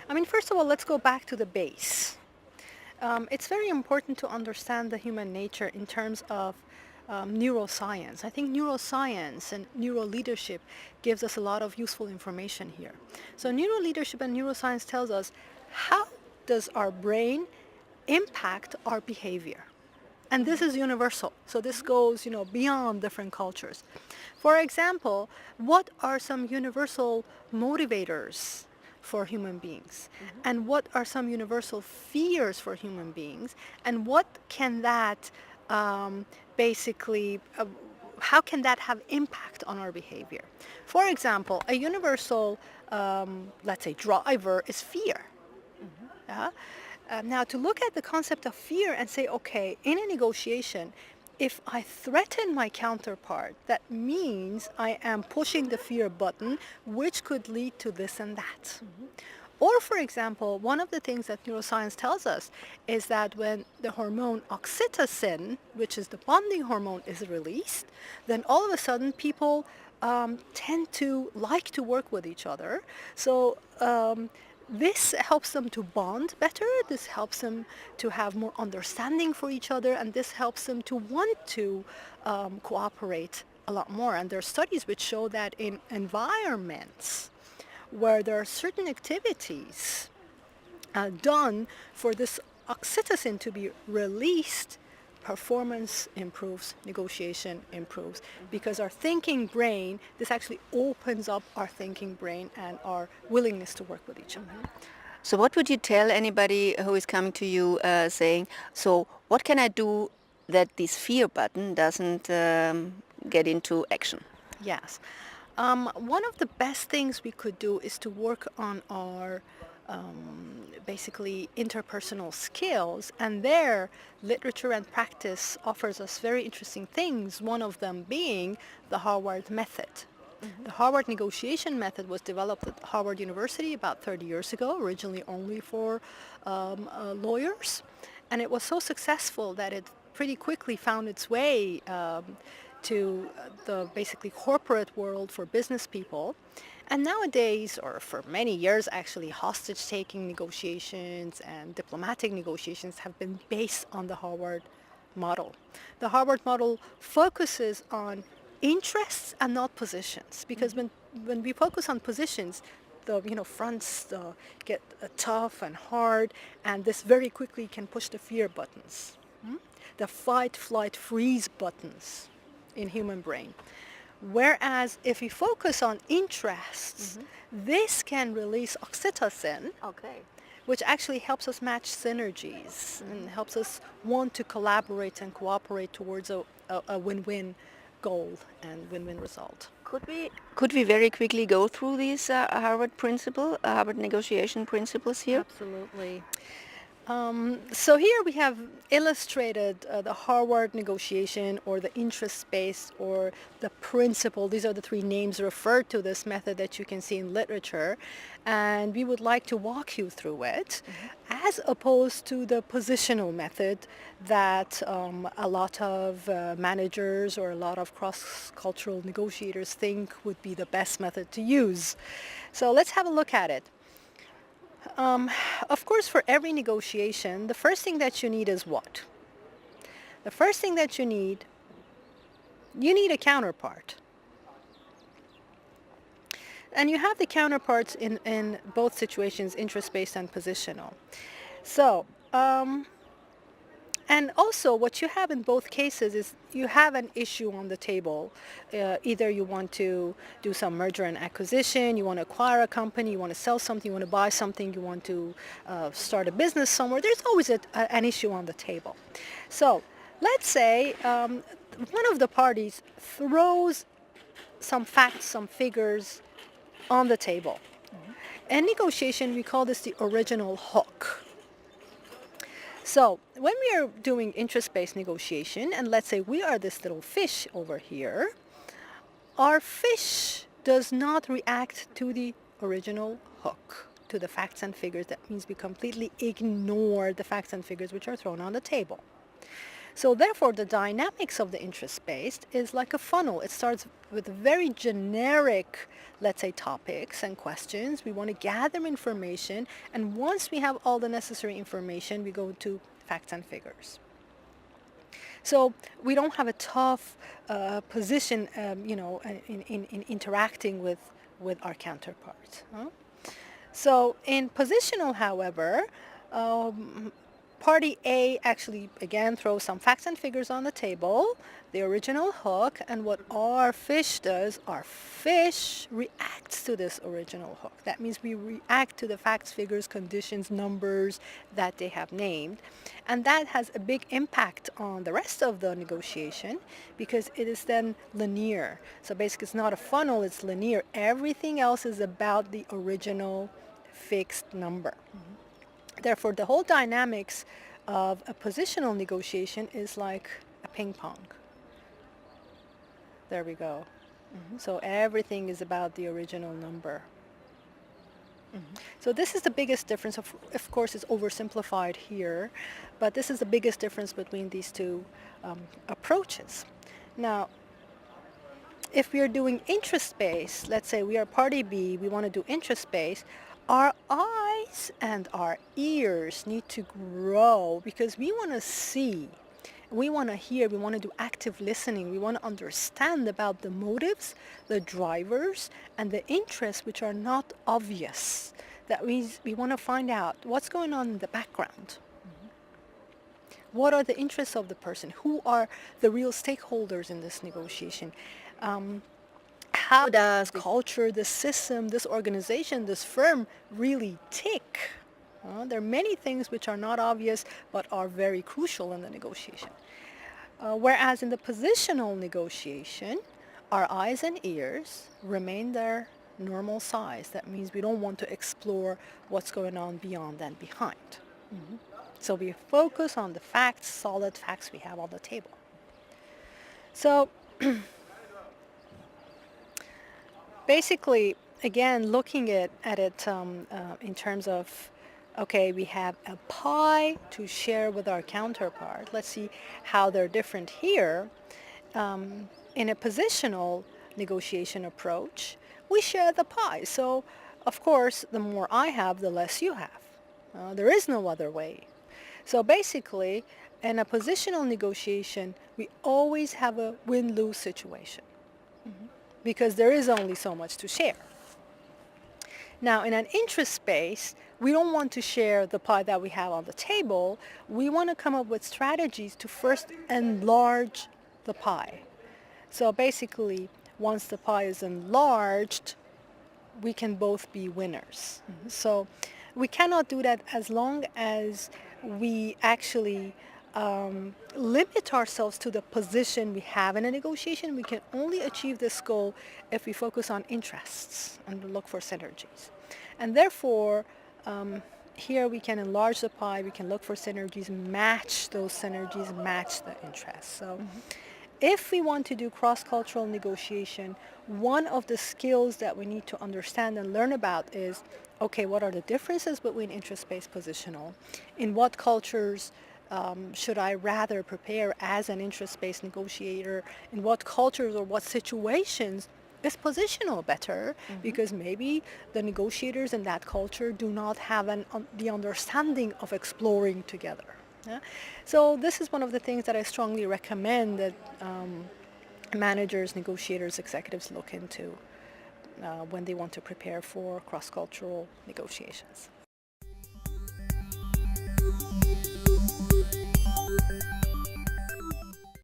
I mean, first of all, let's go back to the base. It's very important to understand the human nature in terms of neuroscience. I think neuroscience and neuroleadership gives us a lot of useful information here. So neuroleadership and neuroscience tells us how does our brain impact our behavior. And this is universal. So this goes, beyond different cultures. For example, what are some universal motivators for human beings? And what are some universal fears for human beings? And what can that basically, how can that have impact on our behavior? For example, a universal, let's say, driver is fear. Yeah? Now, to look at the concept of fear and say, okay, in a negotiation, if I threaten my counterpart, that means I am pushing the fear button, which could lead to this and that. Or, for example, one of the things that neuroscience tells us is that when the hormone oxytocin, which is the bonding hormone, is released, then all of a sudden people tend to like to work with each other. So this helps them to bond better, this helps them to have more understanding for each other, and this helps them to want to cooperate a lot more. And there are studies which show that in environments where there are certain activities done for this oxytocin to be released, performance improves, negotiation improves, because our thinking brain, this actually opens up our thinking brain and our willingness to work with each other. So what would you tell anybody who is coming to you saying, so what can I do that this fear button doesn't get into action? Yes. One of the best things we could do is to work on our basically interpersonal skills, and there literature and practice offers us very interesting things, one of them being the Harvard method. The Harvard negotiation method was developed at Harvard University about 30 years ago, originally only for lawyers, and it was so successful that it pretty quickly found its way to the basically corporate world for business people. And nowadays, or for many years actually, hostage-taking negotiations and diplomatic negotiations have been based on the Harvard model. The Harvard model focuses on interests and not positions, because when we focus on positions, the fronts get tough and hard, and this very quickly can push the fear buttons, the fight, flight, freeze buttons in human brain. Whereas if we focus on interests, this can release oxytocin, Okay. which actually helps us match synergies and helps us want to collaborate and cooperate towards a win-win goal and win-win result. Could we very quickly go through these Harvard negotiation principles here? Absolutely. So here we have illustrated the Harvard negotiation, or the interest space, or the principle. These are the three names referred to this method that you can see in literature. And we would like to walk you through it, as opposed to the positional method that a lot of managers or a lot of cross-cultural negotiators think would be the best method to use. So let's have a look at it. Of course, for every negotiation, the first thing that you need is what? The first thing that you need a counterpart. And you have the counterparts in both situations, interest-based and positional. So, and also what you have in both cases is you have an issue on the table. Either you want to do some merger and acquisition, you want to acquire a company, you want to sell something, you want to buy something, you want to start a business somewhere. There's always an issue on the table. So let's say one of the parties throws some facts, some figures on the table. In negotiation, we call this the original hook. So when we are doing interest-based negotiation, and let's say we are this little fish over here, our fish does not react to the original hook, to the facts and figures. That means we completely ignore the facts and figures which are thrown on the table. So therefore, the dynamics of the interest-based is like a funnel. It starts with very generic, let's say, topics and questions. We want to gather information, and once we have all the necessary information, we go to facts and figures. So we don't have a tough position, in interacting with our counterparts. Huh? So in positional, however, party A actually, again, throws some facts and figures on the table, the original hook, and what our fish does, our fish reacts to this original hook. That means we react to the facts, figures, conditions, numbers that they have named. And that has a big impact on the rest of the negotiation because it is then linear. So basically it's not a funnel, it's linear. Everything else is about the original fixed number. Therefore, the whole dynamics of a positional negotiation is like a ping pong. There we go. So everything is about the original number. So this is the biggest difference. Of course, it's oversimplified here, but this is the biggest difference between these two approaches. Now, if we are doing interest-based, let's say we are party B, we want to do interest-based, our eyes and our ears need to grow because we want to see, we want to hear, we want to do active listening, we want to understand about the motives, the drivers, and the interests which are not obvious. That means we want to find out what's going on in the background. What are the interests of the person? Who are the real stakeholders in this negotiation? How does culture, the system, this organization, this firm really tick? There are many things which are not obvious but are very crucial in the negotiation. Whereas in the positional negotiation, our eyes and ears remain their normal size. That means we don't want to explore what's going on beyond and behind. So we focus on the facts, solid facts we have on the table. So basically, again, looking at it in terms of, okay, we have a pie to share with our counterpart. Let's see how they're different here. In a positional negotiation approach, we share the pie. So, of course, the more I have, the less you have. There is no other way. So basically, in a positional negotiation, we always have a win-lose situation because there is only so much to share. Now, in an interest space, we don't want to share the pie that we have on the table. We want to come up with strategies to first enlarge the pie. So basically, once the pie is enlarged, we can both be winners. So we cannot do that as long as we actually limit ourselves to the position we have in a negotiation. We can only achieve this goal if we focus on interests and look for synergies. And therefore, here we can enlarge the pie, we can look for synergies, match those synergies, match the interests. So if we want to do cross-cultural negotiation, one of the skills that we need to understand and learn about is, okay, what are the differences between interest-based positional? In what cultures should I rather prepare as an interest-based negotiator? In what cultures or what situations is positional better? Because maybe the negotiators in that culture do not have the understanding of exploring together. Yeah? So this is one of the things that I strongly recommend that managers, negotiators, executives look into when they want to prepare for cross-cultural negotiations.